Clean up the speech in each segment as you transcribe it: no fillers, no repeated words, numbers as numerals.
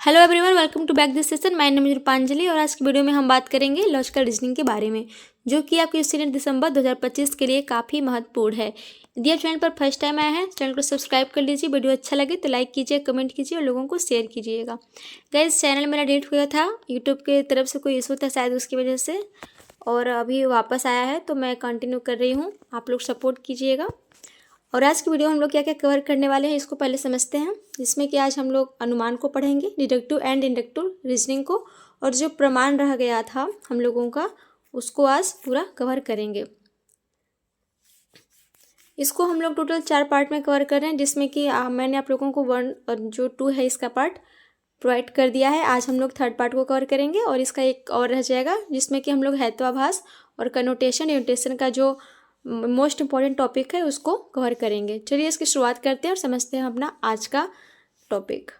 Hello everyone, welcome to back this session. My name is Rupanjali और आज की video में हम बात करेंगे लॉजिकल रीजनिंग के बारे में, जो कि आपके स्टूडेंट दिसंबर 2025 के लिए काफ़ी महत्वपूर्ण है। यदि आप चैनल पर फर्स्ट टाइम आए हैं, चैनल को सब्सक्राइब कर लीजिए। वीडियो अच्छा लगे तो लाइक कीजिए, कमेंट कीजिए और लोगों को शेयर कीजिएगा। गाइस, चैनल मेरा डिलीट हुआ था, यूट्यूब की तरफ से कोई इशू था शायद, उसकी वजह से, और अभी वापस आया है तो मैं कंटिन्यू कर रही हूँ। आप लोग सपोर्ट कीजिएगा। और आज की वीडियो हम लोग क्या क्या कवर करने वाले हैं इसको पहले समझते हैं, जिसमें कि आज हम लोग अनुमान को पढ़ेंगे, डिडक्टिव एंड इंडक्टिव रीजनिंग को, और जो प्रमाण रह गया था हम लोगों का उसको आज पूरा कवर करेंगे। इसको हम लोग टोटल 4 पार्ट में कवर कर रहे हैं, जिसमें कि मैंने आप लोगों को 1 और जो 2 है इसका पार्ट प्रोवाइड कर दिया है। आज हम लोग 3rd पार्ट को कवर करेंगे और इसका एक और रह जाएगा, जिसमें कि हम लोग हेत्वाभास और कनोटेशन यूनिटेशन का जो मोस्ट इंपॉर्टेंट टॉपिक है उसको कवर करेंगे। चलिए इसकी शुरुआत करते हैं और समझते हैं अपना आज का टॉपिक।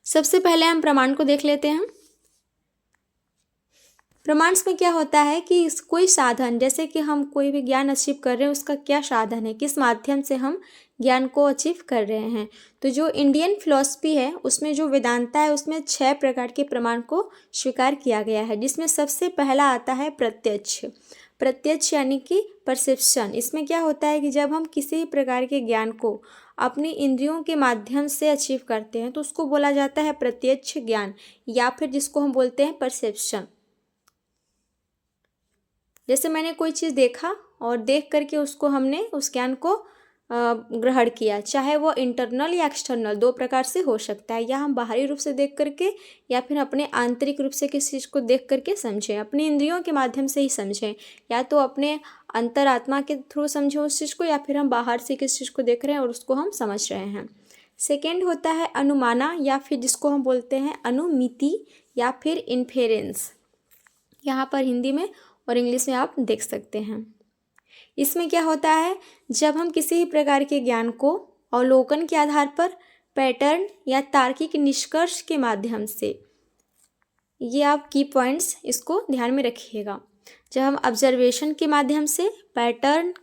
सबसे पहले हम प्रमाण को देख लेते हैं। प्रमाण्स में क्या होता है कि कोई साधन, जैसे कि हम कोई भी ज्ञान अचीव कर रहे हैं, उसका क्या साधन है, किस माध्यम से हम ज्ञान को अचीव कर रहे हैं। तो जो इंडियन फिलॉसफी है उसमें जो वेदांता है उसमें 6 प्रकार के प्रमाण को स्वीकार किया गया है, जिसमें सबसे पहला आता है प्रत्यक्ष। प्रत्यक्ष यानी कि परसेप्शन। इसमें क्या होता है कि जब हम किसी प्रकार के ज्ञान को अपनी इंद्रियों के माध्यम से अचीव करते हैं तो उसको बोला जाता है प्रत्यक्ष ज्ञान, या फिर जिसको हम बोलते हैं परसेप्शन। जैसे मैंने कोई चीज़ देखा और देख करके उसको हमने उस ज्ञान को ग्रहण किया, चाहे वो इंटरनल या एक्सटर्नल 2 प्रकार से हो सकता है, या हम बाहरी रूप से देख करके या फिर अपने आंतरिक रूप से किसी चीज़ को देख करके समझें, अपनी इंद्रियों के माध्यम से ही समझें, या तो अपने अंतरात्मा के थ्रू समझें उस चीज़ को, या फिर हम बाहर से किसी चीज़ को देख रहे हैं और उसको हम समझ रहे हैं। सेकेंड होता है अनुमाना, या फिर जिसको हम बोलते हैं अनुमिति या फिर इन्फेरेंस। यहाँ पर हिंदी में और इंग्लिश में आप देख सकते हैं। इसमें क्या होता है, जब हम किसी भी प्रकार के ज्ञान को अवलोकन के आधार पर पैटर्न या तार्किक निष्कर्ष के माध्यम से, ये आप की पॉइंट्स इसको ध्यान में रखिएगा, जब हम ऑब्जर्वेशन के माध्यम से, पैटर्न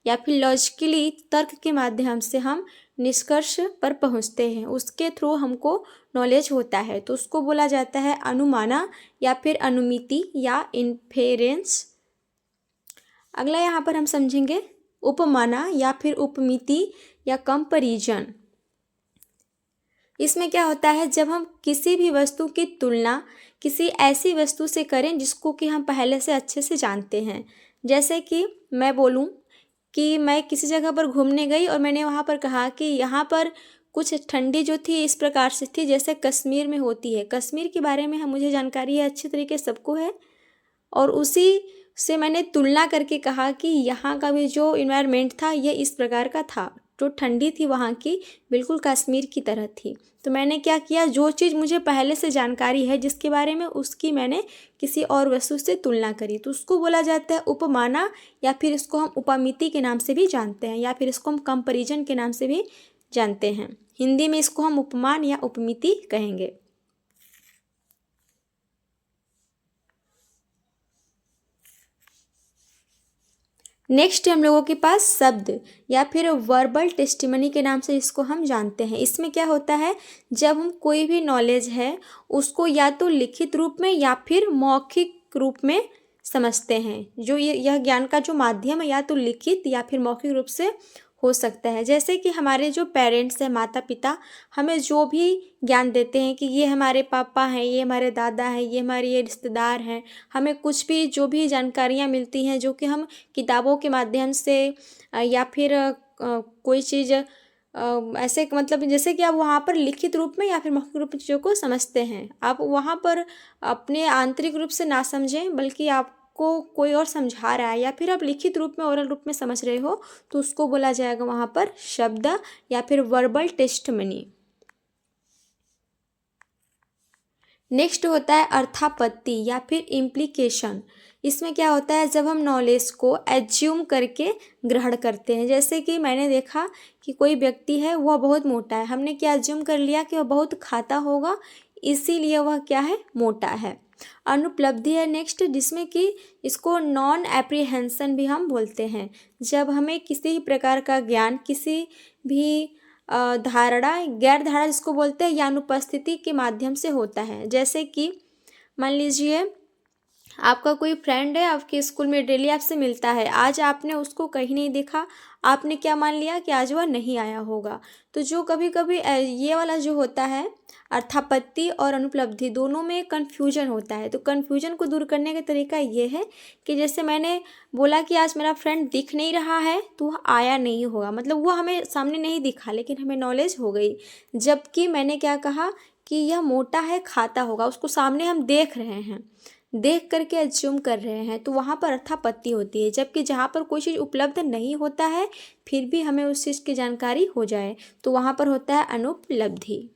या फिर लॉजिकली तर्क के माध्यम से हम निष्कर्ष पर पहुंचते हैं, उसके थ्रू हमको नॉलेज होता है, तो उसको बोला जाता है अनुमाना या फिर अनुमिति या इन्फेरेंस। अगला यहाँ पर हम समझेंगे उपमाना या फिर उपमिति या कंपैरिजन। इसमें क्या होता है, जब हम किसी भी वस्तु की तुलना किसी ऐसी वस्तु से करें जिसको कि हम पहले से अच्छे से जानते हैं। जैसे कि मैं बोलूं कि मैं किसी जगह पर घूमने गई और मैंने वहाँ पर कहा कि यहाँ पर कुछ ठंडी जो थी इस प्रकार से थी जैसे कश्मीर में होती है। कश्मीर के बारे में मुझे जानकारी है, अच्छी तरीके सबको है, और उसी से मैंने तुलना करके कहा कि यहाँ का भी जो इन्वायरमेंट था ये इस प्रकार का था, जो ठंडी थी वहाँ की बिल्कुल कश्मीर की तरह थी। तो मैंने क्या किया, जो चीज़ मुझे पहले से जानकारी है जिसके बारे में, उसकी मैंने किसी और वस्तु से तुलना करी, तो उसको बोला जाता है उपमाना, या फिर इसको हम उपमिति के नाम से भी जानते हैं, या फिर इसको हम कंपैरिजन के नाम से भी जानते हैं। हिंदी में इसको हम उपमान या उपमिति कहेंगे। नेक्स्ट हम लोगों के पास शब्द या फिर वर्बल टेस्टिमनी के नाम से इसको हम जानते हैं। इसमें क्या होता है, जब हम कोई भी नॉलेज है उसको या तो लिखित रूप में या फिर मौखिक रूप में समझते हैं। जो यह ज्ञान का जो माध्यम है या तो लिखित या फिर मौखिक रूप से हो सकता है। जैसे कि हमारे जो पेरेंट्स हैं, माता पिता, हमें जो भी ज्ञान देते हैं कि ये हमारे पापा हैं, ये हमारे दादा हैं, ये हमारे ये रिश्तेदार हैं, हमें कुछ भी जो भी जानकारियाँ मिलती हैं जो कि हम किताबों के माध्यम से या फिर कोई चीज़ ऐसे, मतलब जैसे कि आप वहाँ पर लिखित रूप में या फिर मौखिक रूप में चीज़ों को समझते हैं, आप वहाँ पर अपने आंतरिक रूप से ना समझें बल्कि आपको कोई और समझा रहा है, या फिर आप लिखित रूप में ओरल रूप में समझ रहे हो, तो उसको बोला जाएगा वहाँ पर शब्द या फिर वर्बल टेस्टिमनी। नेक्स्ट होता है अर्थापत्ति या फिर इम्प्लीकेशन। इसमें क्या होता है, जब हम नॉलेज को एज्यूम करके ग्रहण करते हैं। जैसे कि मैंने देखा कि कोई व्यक्ति है वह बहुत मोटा है, हमने क्या एज्यूम कर लिया कि वह बहुत खाता होगा, इसीलिए वह क्या है, मोटा है। अनुपलब्धि है नेक्स्ट, जिसमें कि इसको नॉन एप्रीहेंशन भी हम बोलते हैं। जब हमें किसी प्रकार का ज्ञान किसी भी धारणा, गैर धारणा जिसको बोलते हैं, या अनुपस्थिति के माध्यम से होता है। जैसे कि मान लीजिए आपका कोई फ्रेंड है, आपके स्कूल में डेली आपसे मिलता है, आज आपने उसको कहीं नहीं देखा, आपने क्या मान लिया कि आज वह नहीं आया होगा। तो जो कभी कभी ये वाला जो होता है, अर्थापत्ति और अनुपलब्धि दोनों में कन्फ्यूजन होता है। तो कन्फ्यूजन को दूर करने का तरीका ये है कि जैसे मैंने बोला कि आज मेरा फ्रेंड दिख नहीं रहा है, तो वह आया नहीं होगा, मतलब वो हमें सामने नहीं दिखा लेकिन हमें नॉलेज हो गई। जबकि मैंने क्या कहा कि यह मोटा है, खाता होगा, उसको सामने हम देख रहे हैं, देख करके अज्यूम कर रहे हैं, तो वहाँ पर अर्थापत्ति होती है। जबकि जहाँ पर कोई चीज़ उपलब्ध नहीं होता है फिर भी हमें उस चीज़ की जानकारी हो जाए, तो वहाँ पर होता है अनुपलब्धि।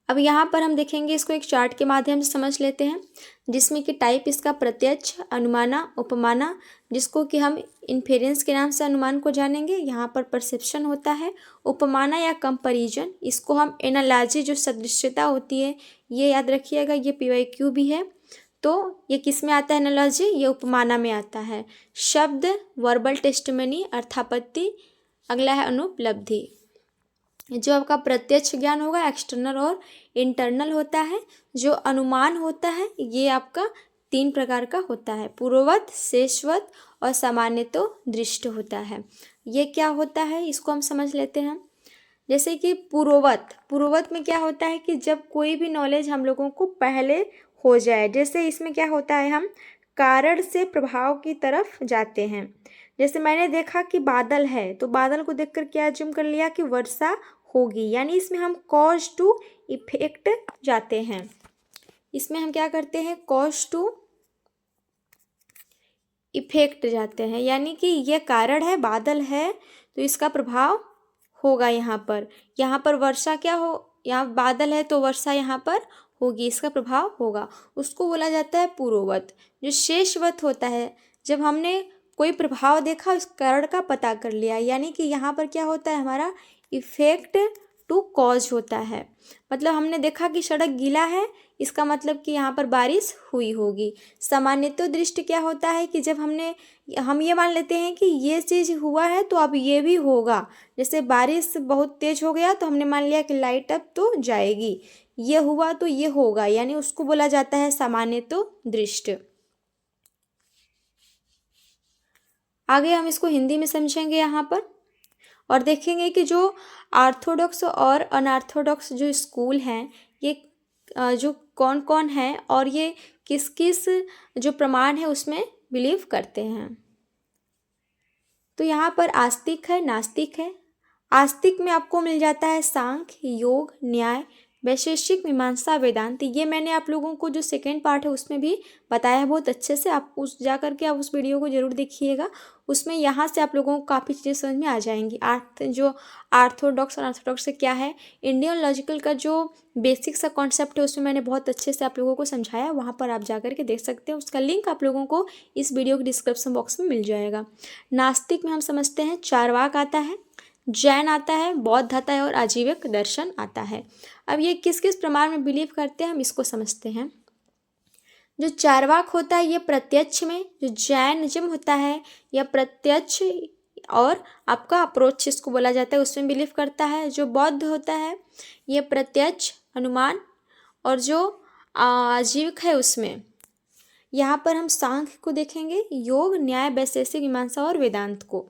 अब यहाँ पर हम देखेंगे, इसको एक चार्ट के माध्यम से समझ लेते हैं, जिसमें कि टाइप इसका प्रत्यक्ष, अनुमाना, उपमाना, जिसको कि हम इन्फेरेंस के नाम से अनुमान को जानेंगे। यहाँ पर परसेप्शन होता है। उपमाना या कंपैरिजन, इसको हम एनालॉजी, जो सदृश्यता होती है, ये याद रखिएगा, ये PYQ भी है। तो ये किस में आता है एनालॉजी? ये उपमाना में आता है। शब्द, वर्बल टेस्टिमनी, अर्थापत्ति। अगला है अनुपलब्धि। जो आपका प्रत्यक्ष ज्ञान होगा, एक्सटर्नल और इंटरनल होता है। जो अनुमान होता है ये आपका 3 प्रकार का होता है, पूर्ववत, शेषवत और सामान्यतो दृष्ट होता है। ये क्या होता है इसको हम समझ लेते हैं। जैसे कि पूर्ववत में क्या होता है कि जब कोई भी नॉलेज हम लोगों को पहले हो जाए। जैसे इसमें क्या होता है, हम कारण से प्रभाव की तरफ जाते हैं। जैसे मैंने देखा कि बादल है, तो बादल को देखकर क्या अज्यूम कर लिया कि वर्षा होगी, यानी इसमें हम कॉज टू इफेक्ट जाते हैं। इसमें हम क्या करते हैं, कॉज टू इफेक्ट जाते हैं, यानी कि ये कारण है, बादल है, तो इसका प्रभाव होगा यहाँ पर वर्षा क्या हो, यहाँ बादल है तो वर्षा यहाँ पर होगी, इसका प्रभाव होगा, उसको बोला जाता है पूर्ववत। जो शेषवत होता है, जब हमने कोई प्रभाव देखा, उस कारण का पता कर लिया, यानी कि यहाँ पर क्या होता है, हमारा इफेक्ट टू कॉज होता है। मतलब हमने देखा कि सड़क गीला है, इसका मतलब कि यहाँ पर बारिश हुई होगी। सामान्यतो दृष्टि क्या होता है कि जब हम ये मान लेते हैं कि ये चीज़ हुआ है तो अब ये भी होगा। जैसे बारिश बहुत तेज हो गया तो हमने मान लिया कि लाइट अब तो जाएगी, ये हुआ तो ये होगा, यानी उसको बोला जाता है सामान्यतो दृष्टि। आगे हम इसको हिंदी में समझेंगे यहाँ पर, और देखेंगे कि जो ऑर्थोडॉक्स और अनऑर्थोडॉक्स जो स्कूल हैं, ये जो कौन कौन हैं और ये किस किस जो प्रमाण है उसमें बिलीव करते हैं। तो यहाँ पर आस्तिक है, नास्तिक है। आस्तिक में आपको मिल जाता है सांख्य, योग, न्याय, वैशेषिक, मीमांसा, वेदांत। ये मैंने आप लोगों को जो सेकेंड पार्ट है उसमें भी बताया है बहुत अच्छे से, आप उस जा करके आप उस वीडियो को ज़रूर देखिएगा। उसमें यहाँ से आप लोगों को काफ़ी चीज़ें समझ में आ जाएंगी। जो ऑर्थोडॉक्स और अनऑर्थोडॉक्स से क्या है, इंडियन लॉजिकल का जो बेसिक सा कॉन्सेप्ट है उसमें मैंने बहुत अच्छे से आप लोगों को समझाया, वहाँ पर आप जा करके देख सकते हैं। उसका लिंक आप लोगों को इस वीडियो के डिस्क्रिप्शन बॉक्स में मिल जाएगा। नास्तिक में हम समझते हैं चारवाक आता है, जैन आता है, बौद्ध आता है और आजीविक दर्शन आता है। अब ये किस किस प्रमाण में बिलीव करते हैं हम इसको समझते हैं। जो चारवाक होता है ये प्रत्यक्ष में, जो जैनिज्म होता है यह प्रत्यक्ष और आपका अप्रोच इसको बोला जाता है उसमें बिलीव करता है। जो बौद्ध होता है ये प्रत्यक्ष, अनुमान, और जो आजीविक है उसमें यहाँ पर हम सांख्य को देखेंगे, योग, न्याय, वैशेषिक, मीमांसा और वेदांत को।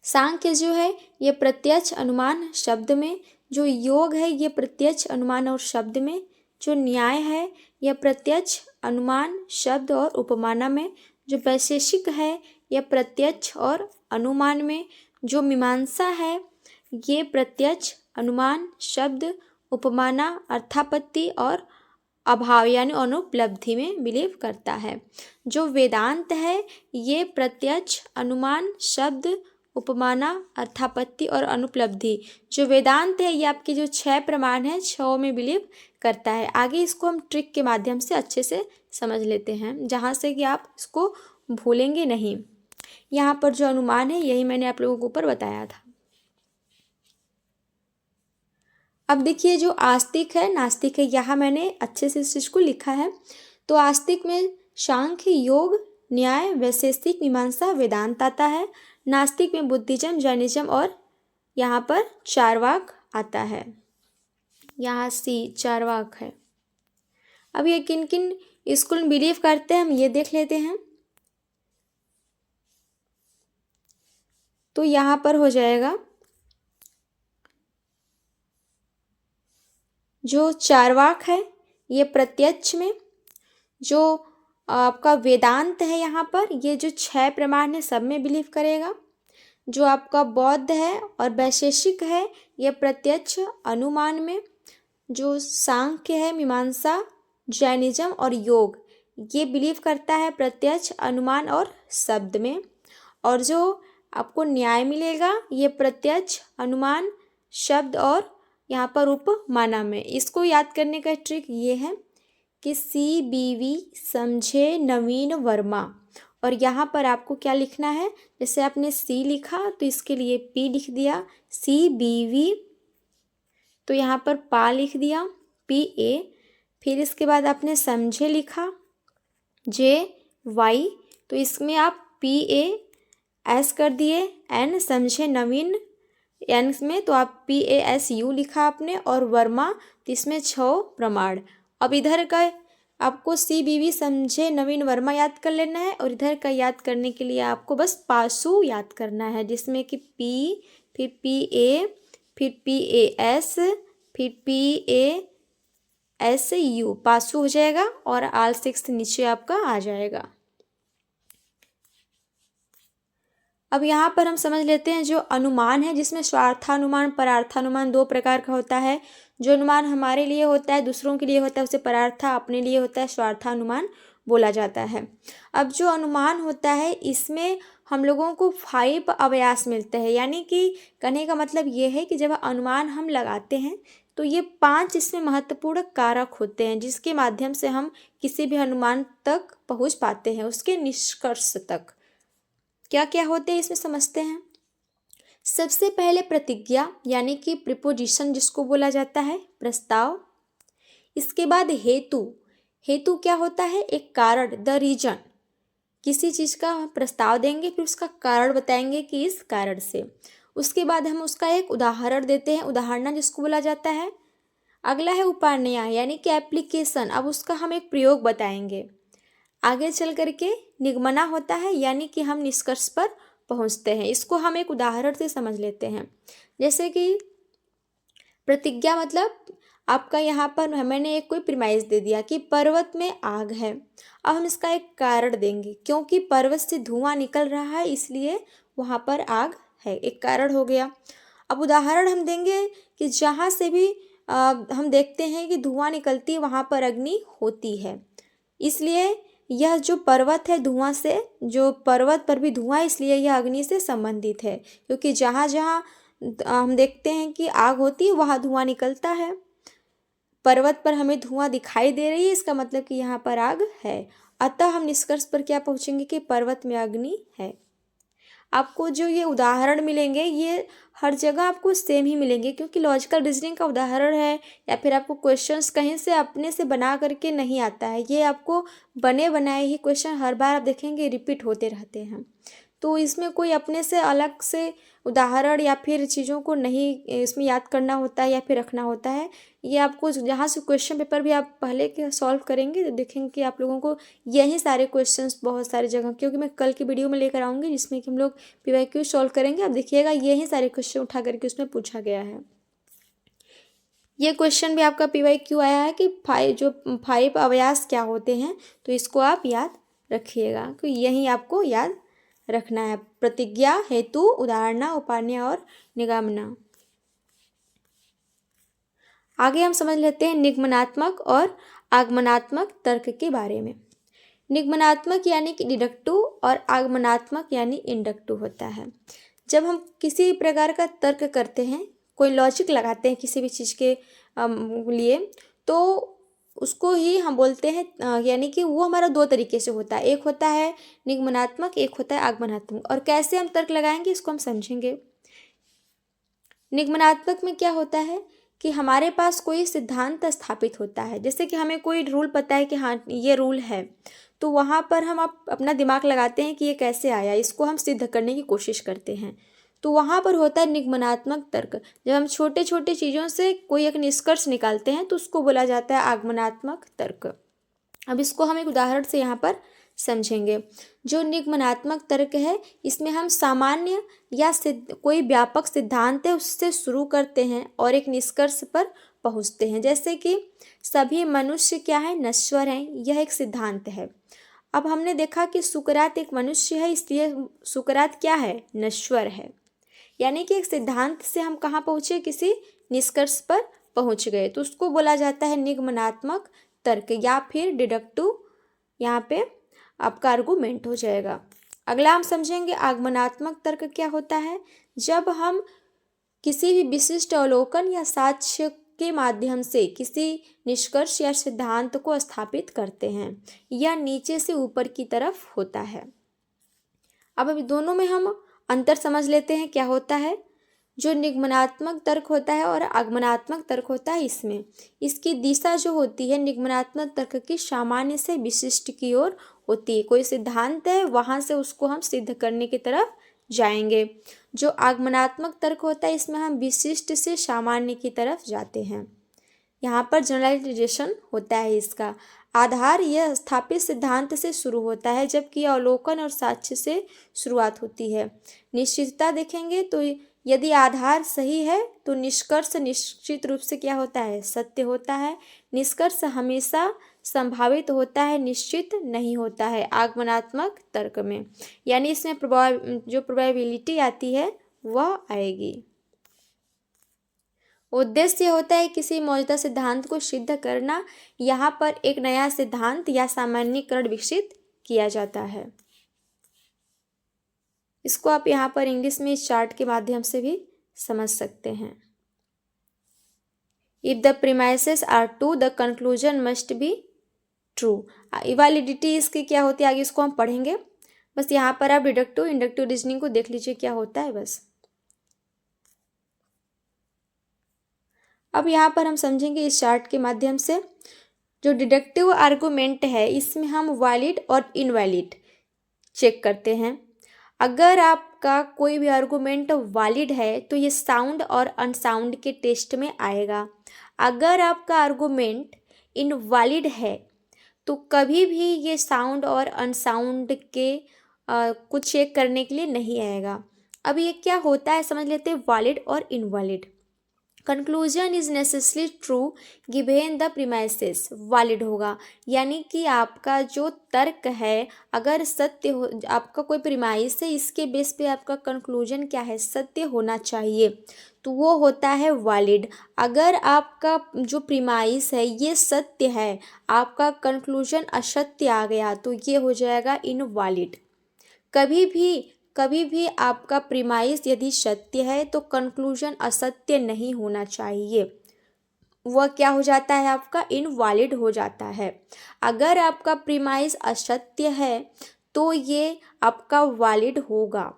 सांख्य जो है ये प्रत्यक्ष, अनुमान, शब्द में। जो योग है ये प्रत्यक्ष, अनुमान और शब्द में। जो न्याय है यह प्रत्यक्ष, अनुमान, शब्द और उपमाना में। जो वैशेषिक है यह प्रत्यक्ष और अनुमान में। जो मीमांसा है ये प्रत्यक्ष, अनुमान, शब्द, उपमाना, अर्थापत्ति और अभाव यानी अनुपलब्धि में बिलीव करता है। जो वेदांत है ये प्रत्यक्ष, अनुमान, शब्द, उपमाना, अर्थापत्ति और अनुपलब्धि। जो वेदांत है ये आपके जो 6 प्रमाण हैं 6 में बिलीव करता है। आगे इसको हम ट्रिक के माध्यम से अच्छे से समझ लेते हैं, जहाँ से कि आप इसको भूलेंगे नहीं। यहाँ पर जो अनुमान है यही मैंने आप लोगों को ऊपर बताया था। अब देखिए जो आस्तिक है, नास्तिक है, यहाँ मैंने अच्छे से इस चीज़ को लिखा है। तो आस्तिक में सांख्य, योग, न्याय, वैशेषिक, मीमांसा, वेदांत आता है। नास्तिक में बुद्धिज्म, जैनिज्म और यहाँ पर चार्वाक आता है। यहाँ सी चार्वाक है। अब ये किन किन स्कूल में बिलीव करते हैं हम ये देख लेते हैं। तो यहाँ पर हो जाएगा जो चार्वाक है ये प्रत्यक्ष में, जो आपका वेदांत है यहाँ पर ये जो 6 प्रमाण है सब में बिलीव करेगा। जो आपका बौद्ध है और वैशेषिक है ये प्रत्यक्ष अनुमान में। जो सांख्य है, मीमांसा, जैनिज्म और योग ये बिलीव करता है प्रत्यक्ष, अनुमान और शब्द में। और जो आपको न्याय मिलेगा ये प्रत्यक्ष, अनुमान, शब्द और यहाँ पर उपमाना में। इसको याद करने का ट्रिक ये है कि CBV समझे नवीन वर्मा। और यहाँ पर आपको क्या लिखना है, जैसे आपने C लिखा तो इसके लिए P लिख दिया, CBV, तो यहाँ पर पा लिख दिया PA। फिर इसके बाद आपने समझे लिखा JY, तो इसमें आप PAS कर दिए। N समझे नवीन N में तो आप PASU लिखा आपने। और वर्मा तो इसमें 6 प्रमाण। अब इधर का आपको CBV समझे नवीन वर्मा याद कर लेना है और इधर का याद करने के लिए आपको बस पासु याद करना है, जिसमें कि P, फिर PA, फिर PAS, फिर PASU पासु हो जाएगा और आल 6 नीचे आपका आ जाएगा। अब यहाँ पर हम समझ लेते हैं जो अनुमान है, जिसमें स्वार्थानुमान, परार्थानुमान 2 प्रकार का होता है। जो अनुमान हमारे लिए होता है, दूसरों के लिए होता है, उसे परार्था, अपने लिए होता है स्वार्थानुमान बोला जाता है। अब जो अनुमान होता है इसमें हम लोगों को 5 अभ्यास मिलते हैं, यानी कि कहने का मतलब ये है कि जब अनुमान हम लगाते हैं तो ये 5 इसमें महत्वपूर्ण कारक होते हैं जिसके माध्यम से हम किसी भी अनुमान तक पहुँच पाते हैं, उसके निष्कर्ष तक। क्या क्या होते हैं इसमें समझते हैं। सबसे पहले प्रतिज्ञा यानी कि प्रिपोजिशन जिसको बोला जाता है, प्रस्ताव। इसके बाद हेतु। हेतु क्या होता है, एक कारण, द रीजन। किसी चीज़ का प्रस्ताव देंगे फिर उसका कारण बताएंगे कि इस कारण से। उसके बाद हम उसका एक उदाहरण देते हैं, उदाहरण जिसको बोला जाता है। अगला है उपान्याय यानी कि एप्लीकेशन, अब उसका हम एक प्रयोग बताएंगे। आगे चल करके निगमना होता है यानी कि हम निष्कर्ष पर पहुंचते हैं। इसको हम एक उदाहरण से समझ लेते हैं। जैसे कि प्रतिज्ञा मतलब आपका यहाँ पर मैंने एक कोई प्रीमाइस दे दिया कि पर्वत में आग है। अब हम इसका एक कारण देंगे, क्योंकि पर्वत से धुआं निकल रहा है इसलिए वहाँ पर आग है, एक कारण हो गया। अब उदाहरण हम देंगे कि जहाँ से भी हम देखते हैं कि धुआं निकलती है वहाँ पर अग्नि होती है, इसलिए यह जो पर्वत है धुआं से, जो पर्वत पर भी धुआं इसलिए यह अग्नि से संबंधित है, क्योंकि जहाँ जहाँ हम देखते हैं कि आग होती है वहाँ धुआं निकलता है। पर्वत पर हमें धुआं दिखाई दे रही है, इसका मतलब कि यहाँ पर आग है। अतः हम निष्कर्ष पर क्या पहुँचेंगे कि पर्वत में अग्नि है। आपको जो ये उदाहरण मिलेंगे ये हर जगह आपको सेम ही मिलेंगे, क्योंकि लॉजिकल रीजनिंग का उदाहरण है या फिर आपको क्वेश्चंस कहीं से अपने से बना करके नहीं आता है। ये आपको बने बनाए ही क्वेश्चन हर बार आप देखेंगे रिपीट होते रहते हैं। तो इसमें कोई अपने से अलग से उदाहरण या फिर चीज़ों को नहीं इसमें याद करना होता है या फिर रखना होता है। ये आपको जहाँ से क्वेश्चन पेपर भी आप पहले के सॉल्व करेंगे तो देखेंगे कि आप लोगों को यही सारे क्वेश्चंस बहुत सारी जगह, क्योंकि मैं कल की वीडियो में लेकर आऊँगी जिसमें कि हम लोग PYQ सॉल्व करेंगे। आप देखिएगा यही सारे क्वेश्चन उठा करके उसमें पूछा गया है। ये क्वेश्चन भी आपका PYQ आया है कि 5 अभ्यास क्या होते हैं, तो इसको आप याद रखिएगा। तो यही आपको याद रखना है, प्रतिज्ञा, हेतु, उदाहरण, उपान्याय और निगमना। आगे हम समझ लेते हैं निगमनात्मक और आगमनात्मक तर्क के बारे में। निगमनात्मक यानी कि डिडक्टिव और आगमनात्मक यानी इंडक्टिव होता है। जब हम किसी प्रकार का तर्क करते हैं, कोई लॉजिक लगाते हैं किसी भी चीज़ के लिए, तो उसको ही हम बोलते हैं, यानी कि वो हमारा 2 तरीके से होता है। एक होता है निगमनात्मक, एक होता है आगमनात्मक। और कैसे हम तर्क लगाएंगे इसको हम समझेंगे। निगमनात्मक में क्या होता है कि हमारे पास कोई सिद्धांत स्थापित होता है, जैसे कि हमें कोई रूल पता है कि हाँ ये रूल है, तो वहाँ पर हम अपना दिमाग लगाते हैं कि ये कैसे आया, इसको हम सिद्ध करने की कोशिश करते हैं। तो वहाँ पर होता है निगमनात्मक तर्क। जब हम छोटे छोटे चीज़ों से कोई एक निष्कर्ष निकालते हैं तो उसको बोला जाता है आगमनात्मक तर्क। अब इसको हम एक उदाहरण से यहाँ पर समझेंगे। जो निगमनात्मक तर्क है, इसमें हम सामान्य या कोई व्यापक सिद्धांत है उससे शुरू करते हैं और एक निष्कर्ष पर पहुँचते हैं। जैसे कि सभी मनुष्य क्या है, नश्वर हैं, यह एक सिद्धांत है। अब हमने देखा कि सुकरात एक मनुष्य है, इसलिए सुकरात क्या है, नश्वर है। यानी कि एक सिद्धांत से हम कहाँ पहुँचे, किसी निष्कर्ष पर पहुँच गए, तो उसको बोला जाता है निगमनात्मक तर्क या फिर डिडक्टिव, यहाँ पे आपका आर्गूमेंट हो जाएगा। अगला हम समझेंगे आगमनात्मक तर्क क्या होता है। जब हम किसी भी विशिष्ट अवलोकन या साक्ष्य के माध्यम से किसी निष्कर्ष या सिद्धांत को स्थापित करते हैं, यह नीचे से ऊपर की तरफ होता है। अब अभी दोनों में हम अंतर समझ लेते हैं क्या होता है। जो निगमनात्मक तर्क होता है और आगमनात्मक तर्क होता है, इसमें इसकी दिशा जो होती है निगमनात्मक तर्क की सामान्य से विशिष्ट की ओर होती है। कोई सिद्धांत है, वहाँ से उसको हम सिद्ध करने की तरफ जाएंगे। जो आगमनात्मक तर्क होता है, इसमें हम विशिष्ट से सामान्य की तरफ जाते हैं। यहाँ पर जनरलाइजेशन होता है। इसका आधार यह स्थापित सिद्धांत से शुरू होता है, जबकि अवलोकन और साक्ष्य से शुरुआत होती है। निश्चितता देखेंगे तो यदि आधार सही है तो निष्कर्ष निश्चित रूप से क्या होता है, सत्य होता है। निष्कर्ष हमेशा संभावित होता है, निश्चित नहीं होता है आगमनात्मक तर्क में। यानी इसमें जो प्रोबेबिलिटी आती है वह आएगी। उद्देश्य होता है किसी मौजूदा सिद्धांत को सिद्ध करना। यहाँ पर एक नया सिद्धांत या सामान्यीकरण विकसित किया जाता है। इसको आप यहाँ पर इंग्लिश में इस चार्ट के माध्यम से भी समझ सकते हैं। If the premises are true the conclusion must be true. Validity इसकी क्या होती है, आगे इसको हम पढ़ेंगे। बस यहाँ पर आप डिडक्टिव इंडक्टिव रीजनिंग को देख लीजिए क्या होता है बस। अब यहाँ पर हम समझेंगे इस चार्ट के माध्यम से। जो डिडक्टिव आर्गूमेंट है, इसमें हम वैलिड और इनवैलिड चेक करते हैं। अगर आपका कोई भी आर्गूमेंट वैलिड है तो ये साउंड और अनसाउंड के टेस्ट में आएगा। अगर आपका आर्गूमेंट इनवैलिड है तो कभी भी ये साउंड और अनसाउंड के कुछ चेक करने के लिए नहीं आएगा। अब ये क्या होता है समझ लेते हैं, वैलिड और invalid. Conclusion is necessary true given the premises, valid होगा। यानी कि आपका जो तर्क है अगर सत्य हो, आपका कोई प्रीमाइस है, इसके बेस पे आपका कंक्लूजन क्या है, सत्य होना चाहिए, तो वो होता है वैलिड। अगर आपका जो प्रीमाइस है ये सत्य है, आपका कंक्लूजन असत्य आ गया तो ये हो जाएगा इनवैलिड। कभी भी आपका प्रीमाइस यदि सत्य है तो कंक्लूजन असत्य नहीं होना चाहिए, वह क्या हो जाता है, आपका इनवैलिड हो जाता है। अगर आपका प्रीमाइस असत्य है तो ये आपका वैलिड होगा।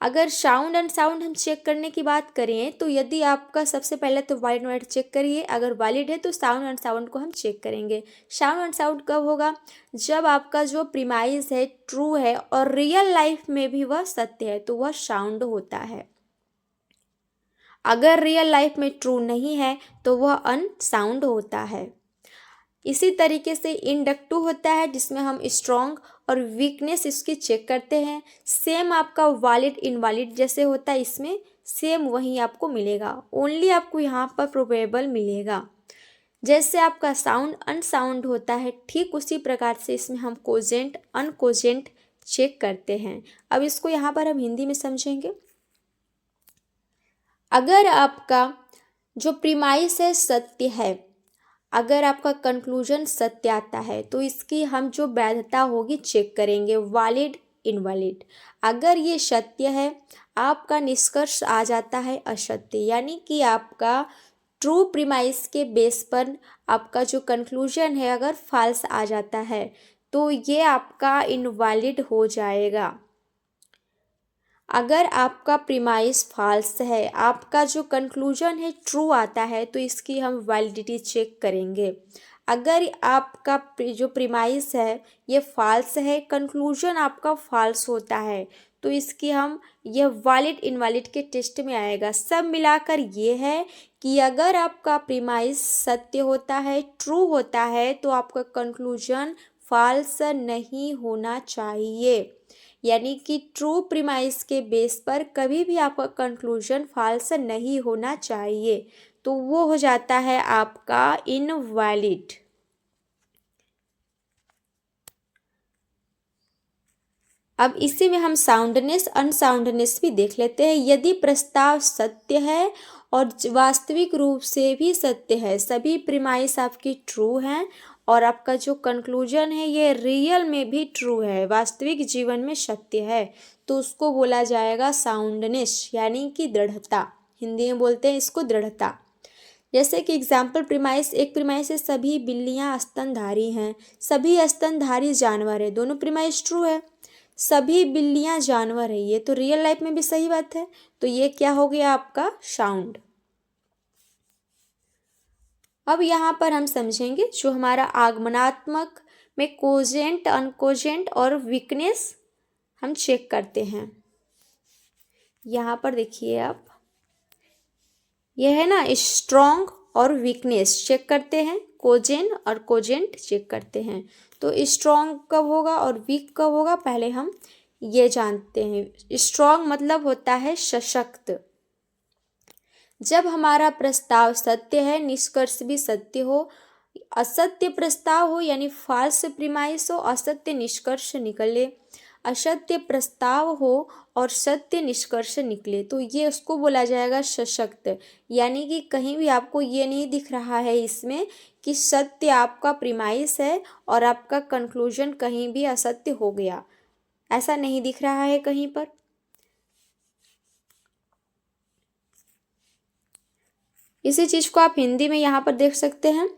अगर साउंड एंड साउंड हम चेक करने की बात करें तो यदि आपका सबसे पहले तो वैलिड वैलिड चेक करिए, अगर वैलिड है तो साउंड एंड साउंड को हम चेक करेंगे। साउंड एंड साउंड कब होगा, जब आपका जो प्रीमाइस है ट्रू है और रियल लाइफ में भी वह सत्य है तो वह साउंड होता है। अगर रियल लाइफ में ट्रू नहीं है तो वह अनसाउंड होता है। इसी तरीके से इंडक्टिव होता है जिसमें हम स्ट्रॉन्ग और वीकनेस इसकी चेक करते हैं। सेम आपका वैलिड इनवैलिड जैसे होता है, इसमें सेम वही आपको मिलेगा, ओनली आपको यहाँ पर प्रोबेबल मिलेगा। जैसे आपका साउंड अनसाउंड होता है, ठीक उसी प्रकार से इसमें हम कोजेंट अनकोजेंट चेक करते हैं। अब इसको यहाँ पर हम हिंदी में समझेंगे। अगर आपका जो प्रीमाइस है सत्य है, अगर आपका कंक्लूजन सत्य आता है तो इसकी हम जो वैधता होगी चेक करेंगे, वैलिड इनवैलिड। अगर ये सत्य है, आपका निष्कर्ष आ जाता है असत्य, यानी कि आपका ट्रू प्रीमाइस के बेस पर आपका जो कंक्लूजन है अगर फॉल्स आ जाता है तो ये आपका इनवैलिड हो जाएगा। अगर आपका प्रीमाइस फॉल्स है, आपका जो कंक्लूजन है ट्रू आता है तो इसकी हम वैलिडिटी चेक करेंगे। अगर आपका जो प्रीमाइस है ये फॉल्स है, कंक्लूजन आपका फॉल्स होता है, तो इसकी हम यह वैलिड इनवैलिड के टेस्ट में आएगा। सब मिलाकर ये है कि अगर आपका प्रीमाइस सत्य होता है, ट्रू होता है, तो आपका कंक्लूजन फॉल्स नहीं होना चाहिए। यानी कि ट्रू प्रीमाइस के बेस पर कभी भी आपका कंक्लूजन फॉल्स नहीं होना चाहिए, तो वो हो जाता है आपका इनवैलिड। अब इसी में हम साउंडनेस अनसाउंडनेस भी देख लेते हैं। यदि प्रस्ताव सत्य है और वास्तविक रूप से भी सत्य है, सभी प्रीमाइस आपकी ट्रू हैं और आपका जो कंक्लूजन है ये रियल में भी ट्रू है, वास्तविक जीवन में सत्य है, तो उसको बोला जाएगा साउंडनेस, यानी कि दृढ़ता। हिंदी में बोलते हैं इसको दृढ़ता। जैसे कि एग्जाम्पल प्रीमाइस, एक प्रीमाइस है सभी बिल्लियां स्तनधारी हैं, सभी स्तनधारी जानवर है, दोनों प्रीमाइस ट्रू है। सभी बिल्लियां जानवर है, ये तो रियल लाइफ में भी सही बात है, तो ये क्या हो गया आपका साउंड। अब यहाँ पर हम समझेंगे जो हमारा आगमनात्मक में कोजेंट, अनकोजेंट और वीकनेस हम चेक करते हैं। यहाँ पर देखिए आप, यह है ना स्ट्रॉन्ग और वीकनेस चेक करते हैं, कोजेन और कोजेंट चेक करते हैं। तो स्ट्रॉन्ग कब होगा और वीक कब होगा, पहले हम ये जानते हैं। स्ट्रॉन्ग मतलब होता है सशक्त। जब हमारा प्रस्ताव सत्य है, निष्कर्ष भी सत्य हो, असत्य प्रस्ताव हो यानी फॉल्स प्रीमाइस हो, असत्य निष्कर्ष निकले, असत्य प्रस्ताव हो और सत्य निष्कर्ष निकले, तो ये उसको बोला जाएगा सशक्त। यानी कि कहीं भी आपको ये नहीं दिख रहा है इसमें कि सत्य आपका प्रीमाइस है और आपका कंक्लूजन कहीं भी असत्य हो गया, ऐसा नहीं दिख रहा है कहीं पर। इसी चीज़ को आप हिंदी में यहाँ पर देख सकते हैं।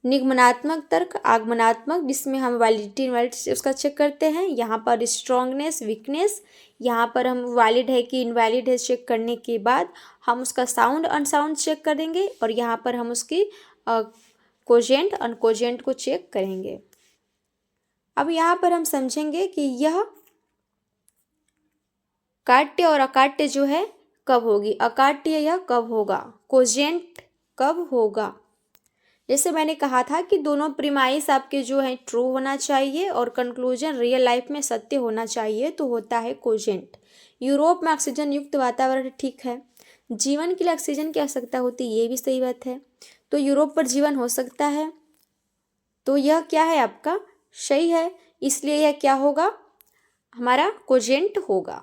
निगमनात्मक तर्क, आगमनात्मक, जिसमें हम वैलिडिटी इनवैलिडिटी उसका चेक करते हैं। यहाँ पर स्ट्रॉन्गनेस, वीकनेस, यहाँ पर हम वैलिड है कि इनवैलिड है चेक करने के बाद हम उसका साउंड अनसाउंड चेक करेंगे और यहाँ पर हम उसकी कोजेंट अनकोजेंट को चेक करेंगे। अब यहाँ पर हम समझेंगे कि यह काट्य और अकाट्य जो है कब होगी, अकाट्य यह कब होगा, कोजेंट कब होगा। जैसे मैंने कहा था कि दोनों प्रीमाइस आपके जो हैं ट्रू होना चाहिए और कंक्लूजन रियल लाइफ में सत्य होना चाहिए, तो होता है कोजेंट। यूरोप में ऑक्सीजन युक्त वातावरण ठीक है, जीवन के लिए ऑक्सीजन की आवश्यकता होती है, ये भी सही बात है, तो यूरोप पर जीवन हो सकता है, तो यह क्या है आपका सही है, इसलिए यह क्या होगा हमारा कोजेंट होगा।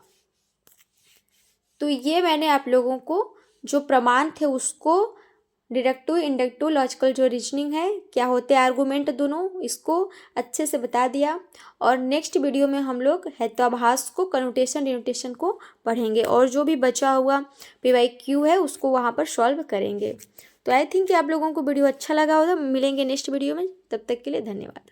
तो ये मैंने आप लोगों को जो प्रमाण थे उसको डिडक्टिव इंडक्टिव लॉजिकल जो रीजनिंग है, क्या होते हैं आर्गूमेंट दोनों, इसको अच्छे से बता दिया। और नेक्स्ट वीडियो में हम लोग हेत्वाभास को, कनोटेशन डिनोटेशन को पढ़ेंगे और जो भी बचा हुआ PYQ है उसको वहाँ पर सॉल्व करेंगे। तो आई थिंक कि आप लोगों को वीडियो अच्छा लगा होगा। मिलेंगे नेक्स्ट वीडियो में, तब तक के लिए धन्यवाद।